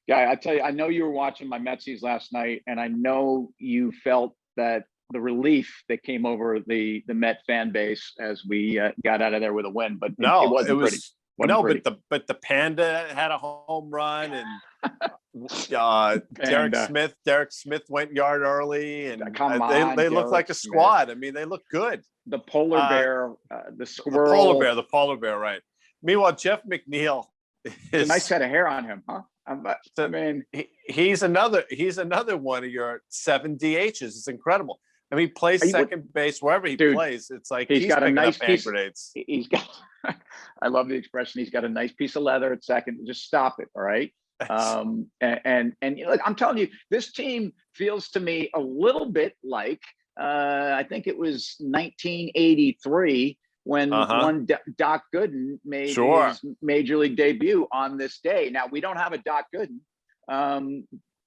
Guy, I tell you, I know you were watching my Metsies last night, and I know you felt that the relief that came over the Met fan base as we got out of there with a win, but it No, it wasn't pretty. was Wasn't no, pretty. but the Panda had a home run, and And Derek Smith went yard early, and come on, they look Derek like a Smith. squad. I mean, they look good. The polar bear, the The squirrel. polar bear, right? Meanwhile, Jeff McNeil It's a nice is. head of hair on him, huh? I mean, He's another one of your 7 DHs. It's incredible. I mean, he plays second base wherever he dude, plays. It's like he's got a picking nice up hand grenades. He's got. I love the expression. He's got a nice piece of leather at second. Just stop it, all right? And look, I'm telling you, this team feels to me a little bit like I think it was 1983 when one Doc Gooden made his major league debut on this day. Now we don't have a Doc Gooden,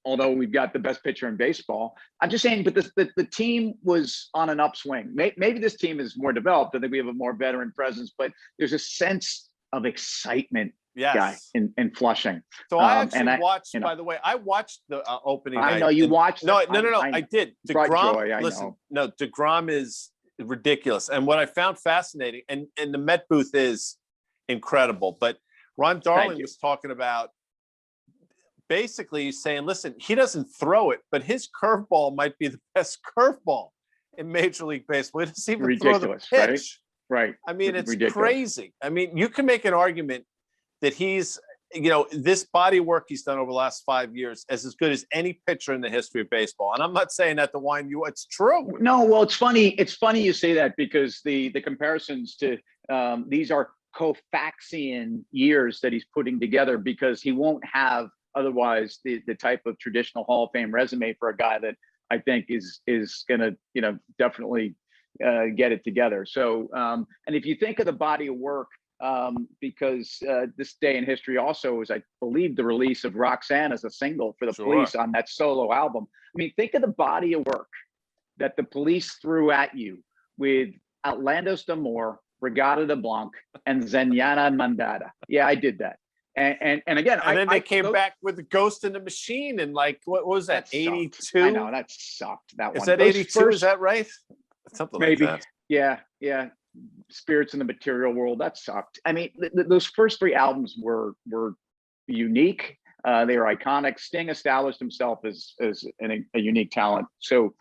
although we've got the best pitcher in baseball. I'm just saying, but the team was on an upswing. Maybe this team is more developed. I think we have a more veteran presence, but there's a sense of excitement. Guy in Flushing. So I actually watched. By the way, I watched the opening. I know you watched. No, I did. DeGrom. Listen, no, DeGrom is ridiculous. And what I found fascinating, and the Met booth is incredible. But Ron Darling was talking about basically saying, listen, he doesn't throw it, but his curveball might be the best curveball in Major League Baseball. He doesn't even throw the pitch. Right. I mean, it's crazy. I mean, you can make an argument that he's, this body work he's done over the last 5 years is as good as any pitcher in the history of baseball. And I'm not saying that to wind you. It's true. No, well, it's funny. It's funny you say that because the comparisons to these are Koufaxian years that he's putting together, because he won't have otherwise the type of traditional Hall of Fame resume for a guy that I think is going to, definitely get it together. So, and if you think of the body of work, because this day in history also was, I believe, the release of Roxanne as a single for the Police on that solo album. I mean, think of the body of work that the Police threw at you with Outlandos d'Amour, Regatta de Blanc, and Zenyatta Mandata. Yeah, I did that. And again, then they came back with the Ghost in the Machine, and like, what was that? 82. I know that sucked. That is one. That 82? Is that right? Something maybe. Like that. Yeah. Spirits in the Material World, that sucked. I mean, those first three albums were unique. They were iconic. Sting established himself as a unique talent. So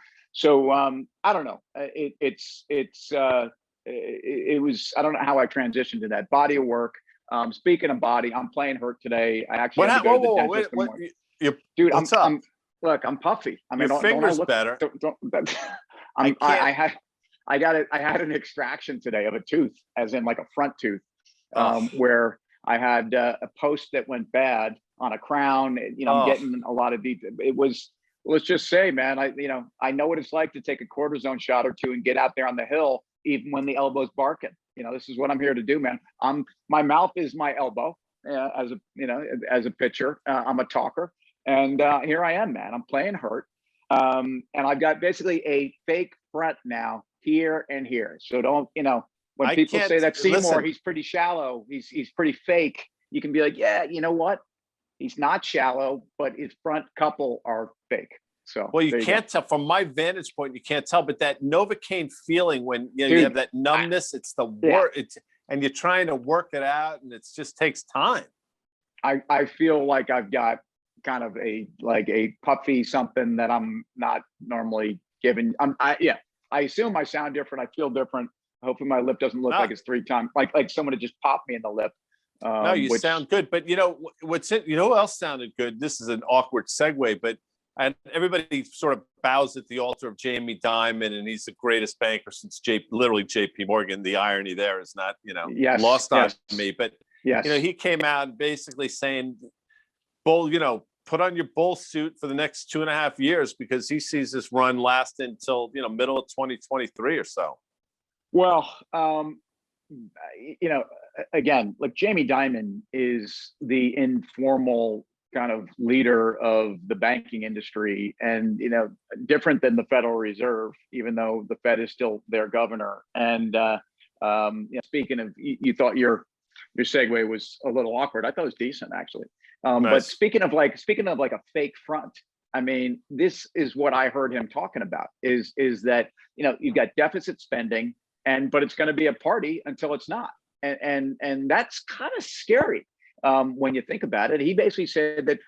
I don't know. It was, I don't know how I transitioned to that body of work. Speaking of body, I'm playing hurt today. I actually had to go to the dentist tomorrow. Dude, I'm puffy. I mean, your fingers better. I had an extraction today of a tooth, as in like a front tooth, where I had a post that went bad on a crown. I'm getting a lot of detail. It was, let's just say, man, I know what it's like to take a cortisone shot or two and get out there on the hill, even when the elbow's barking. This is what I'm here to do, man. My mouth is my elbow, as a pitcher. I'm a talker, and here I am, man. I'm playing hurt, and I've got basically a fake front now, here and here. So don't, when people say that Seymour, he's pretty shallow, he's pretty fake, you can be like, yeah, you know what? He's not shallow, but his front couple are fake. So well, you can't tell from my vantage point, you can't tell, but that Novocaine feeling when you have that numbness, it's the work, and you're trying to work it out, and it just takes time. I feel like I've got kind of a puffy something that I'm not normally given. I assume I sound different. I feel different. Hopefully my lip doesn't look like it's 3 times, like someone had just popped me in the lip. No, you sound good. But who else sounded good? This is an awkward segue, but everybody sort of bows at the altar of Jamie Dimon, and he's the greatest banker since literally J.P. Morgan. The irony there is not, lost on me. But he came out basically saying, "Bull, put on your bull suit for the next 2.5 years," because he sees this run last until middle of 2023 or so. Well, again, like Jamie Dimon is the informal kind of leader of the banking industry, and different than the Federal Reserve, even though the Fed is still their governor. And speaking of, you thought your segue was a little awkward. I thought it was decent, actually. But Nice. speaking of like a fake front, I mean, this is what I heard him talking about is that, you've got deficit spending but it's going to be a party until it's not. And that's kind of scary when you think about it. He basically said that,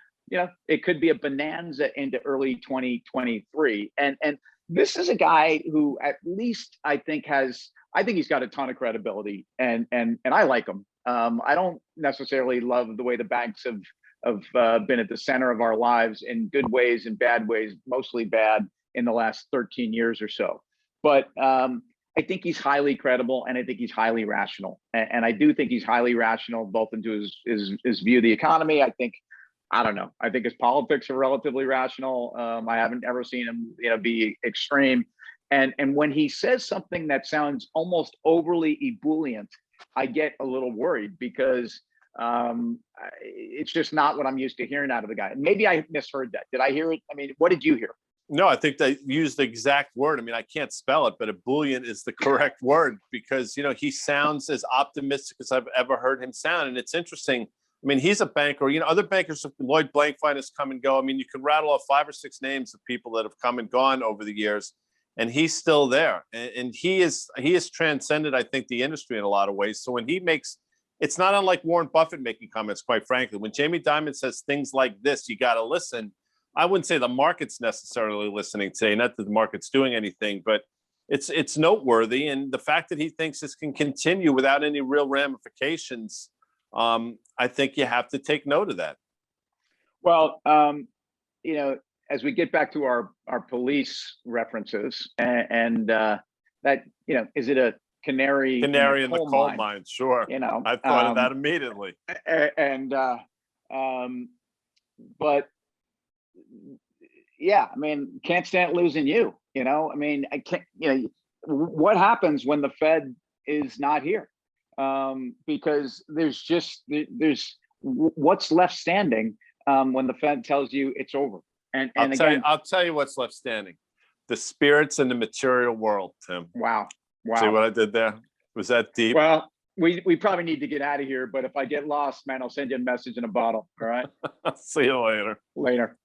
it could be a bonanza into early 2023. And this is a guy who at least I think he's got a ton of credibility and I like him. I don't necessarily love the way the banks have been at the center of our lives in good ways and bad ways, mostly bad in the last 13 years or so. But I think he's highly credible, and I think he's highly rational. And I do think he's highly rational, both into his view of the economy. I don't know. I think his politics are relatively rational. I haven't ever seen him, be extreme. And when he says something that sounds almost overly ebullient, I get a little worried because it's just not what I'm used to hearing out of the guy. Maybe I misheard that. Did I hear it? I mean, what did you hear? No, I think they used the exact word. I mean, I can't spell it, but ebullient is the correct word because, he sounds as optimistic as I've ever heard him sound. And it's interesting. I mean, he's a banker. Other bankers, Lloyd Blankfein has come and go. I mean, you can rattle off 5 or 6 names of people that have come and gone over the years, and he's still there. And he is transcended, I think, the industry in a lot of ways. So when he makes, it's not unlike Warren Buffett making comments, quite frankly. When Jamie Dimon says things like this, you got to listen. I wouldn't say the market's necessarily listening today, not that the market's doing anything, but it's noteworthy. And the fact that he thinks this can continue without any real ramifications, I think you have to take note of that. Well, as we get back to our police references and that, is it a canary in the coal mine? Sure. I thought of that immediately. But yeah, I mean, can't stand losing you, I mean, I can't, what happens when the Fed is not here? Because there's what's left standing when the Fed tells you it's over. And I'll tell you what's left standing: the spirits in the material world, Tim. Wow. See what I did there? Was that deep? Well, we probably need to get out of here, but if I get lost, man, I'll send you a message in a bottle. All right. See you later. Later.